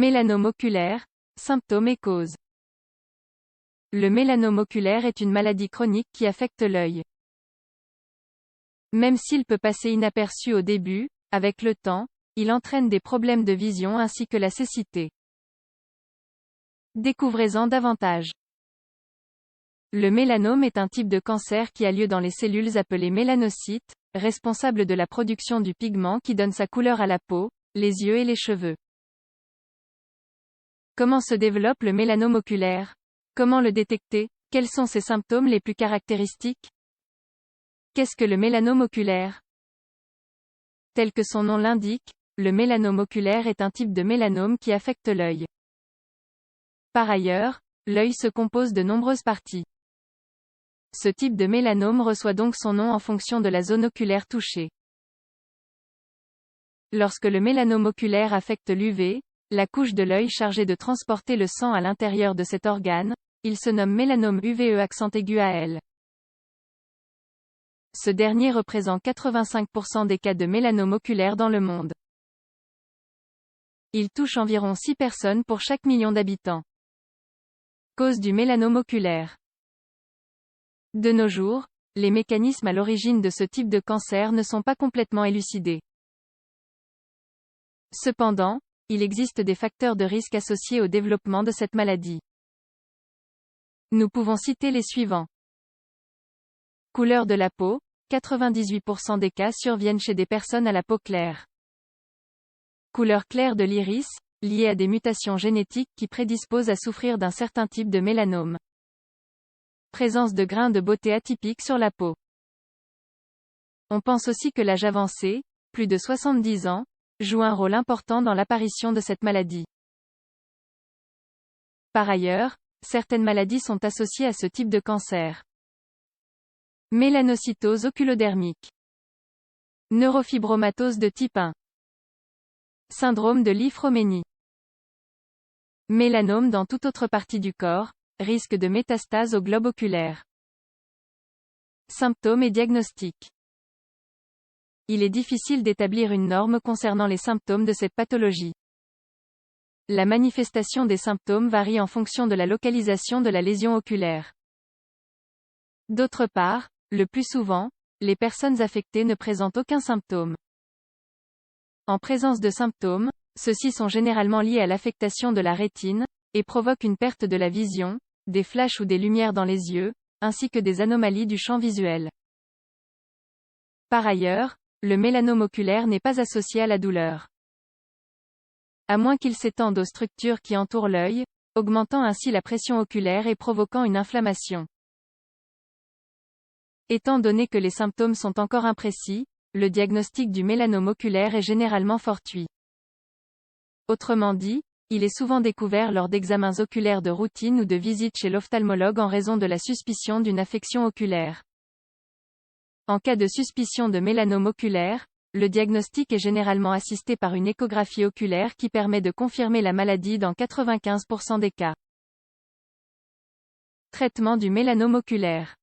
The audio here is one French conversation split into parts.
Mélanome oculaire, symptômes et causes. Le mélanome oculaire est une maladie chronique qui affecte l'œil. Même s'il peut passer inaperçu au début, avec le temps, il entraîne des problèmes de vision ainsi que la cécité. Découvrez-en davantage. Le mélanome est un type de cancer qui a lieu dans les cellules appelées mélanocytes, responsables de la production du pigment qui donne sa couleur à la peau, les yeux et les cheveux. Comment se développe le mélanome oculaire? Comment le détecter? Quels sont ses symptômes les plus caractéristiques? Qu'est-ce que le mélanome oculaire? Tel que son nom l'indique, le mélanome oculaire est un type de mélanome qui affecte l'œil. Par ailleurs, l'œil se compose de nombreuses parties. Ce type de mélanome reçoit donc son nom en fonction de la zone oculaire touchée. Lorsque le mélanome oculaire affecte l'UV, la couche de l'œil chargée de transporter le sang à l'intérieur de cet organe, il se nomme mélanome UVE accent aigu AL. Ce dernier représente 85% des cas de mélanome oculaire dans le monde. Il touche environ 6 personnes pour chaque million d'habitants. Cause du mélanome oculaire. De nos jours, les mécanismes à l'origine de ce type de cancer ne sont pas complètement élucidés. Cependant, il existe des facteurs de risque associés au développement de cette maladie. Nous pouvons citer les suivants. Couleur de la peau, 98% des cas surviennent chez des personnes à la peau claire. Couleur claire de l'iris, liée à des mutations génétiques qui prédisposent à souffrir d'un certain type de mélanome. Présence de grains de beauté atypiques sur la peau. On pense aussi que l'âge avancé, plus de 70 ans, joue un rôle important dans l'apparition de cette maladie. Par ailleurs, certaines maladies sont associées à ce type de cancer. Mélanocytose oculodermique. Neurofibromatose de type 1. Syndrome de Li-Fraumeni. Mélanome dans toute autre partie du corps, risque de métastase au globe oculaire. Symptômes et diagnostics. Il est difficile d'établir une norme concernant les symptômes de cette pathologie. La manifestation des symptômes varie en fonction de la localisation de la lésion oculaire. D'autre part, le plus souvent, les personnes affectées ne présentent aucun symptôme. En présence de symptômes, ceux-ci sont généralement liés à l'affectation de la rétine, et provoquent une perte de la vision, des flashs ou des lumières dans les yeux, ainsi que des anomalies du champ visuel. Par ailleurs, le mélanome oculaire n'est pas associé à la douleur. À moins qu'il s'étende aux structures qui entourent l'œil, augmentant ainsi la pression oculaire et provoquant une inflammation. Étant donné que les symptômes sont encore imprécis, le diagnostic du mélanome oculaire est généralement fortuit. Autrement dit, il est souvent découvert lors d'examens oculaires de routine ou de visites chez l'ophtalmologue en raison de la suspicion d'une affection oculaire. En cas de suspicion de mélanome oculaire, le diagnostic est généralement assisté par une échographie oculaire qui permet de confirmer la maladie dans 95% des cas. Traitement du mélanome oculaire.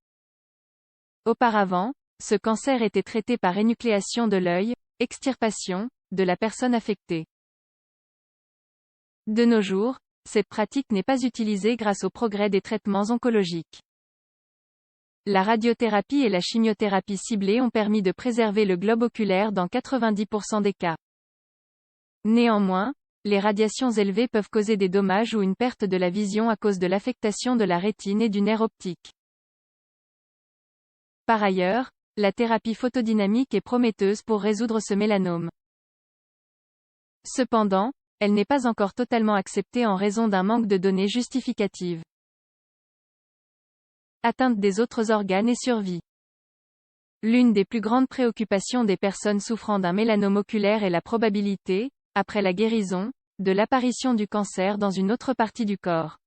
Auparavant, ce cancer était traité par énucléation de l'œil, extirpation, de la personne affectée. De nos jours, cette pratique n'est pas utilisée grâce au progrès des traitements oncologiques. La radiothérapie et la chimiothérapie ciblée ont permis de préserver le globe oculaire dans 90% des cas. Néanmoins, les radiations élevées peuvent causer des dommages ou une perte de la vision à cause de l'affectation de la rétine et du nerf optique. Par ailleurs, la thérapie photodynamique est prometteuse pour résoudre ce mélanome. Cependant, elle n'est pas encore totalement acceptée en raison d'un manque de données justificatives. Atteinte des autres organes et survie. L'une des plus grandes préoccupations des personnes souffrant d'un mélanome oculaire est la probabilité, après la guérison, de l'apparition du cancer dans une autre partie du corps.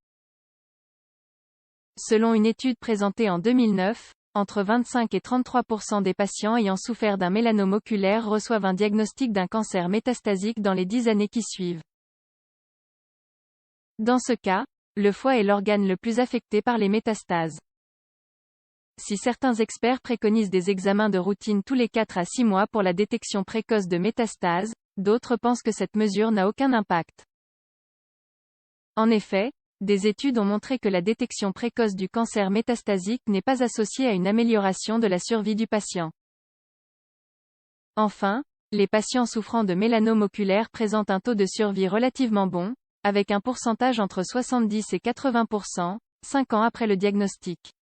Selon une étude présentée en 2009, entre 25 et 33% des patients ayant souffert d'un mélanome oculaire reçoivent un diagnostic d'un cancer métastasique dans les 10 années qui suivent. Dans ce cas, le foie est l'organe le plus affecté par les métastases. Si certains experts préconisent des examens de routine tous les 4 à 6 mois pour la détection précoce de métastases, d'autres pensent que cette mesure n'a aucun impact. En effet, des études ont montré que la détection précoce du cancer métastasique n'est pas associée à une amélioration de la survie du patient. Enfin, les patients souffrant de mélanome oculaire présentent un taux de survie relativement bon, avec un pourcentage entre 70 et 80%, 5 ans après le diagnostic.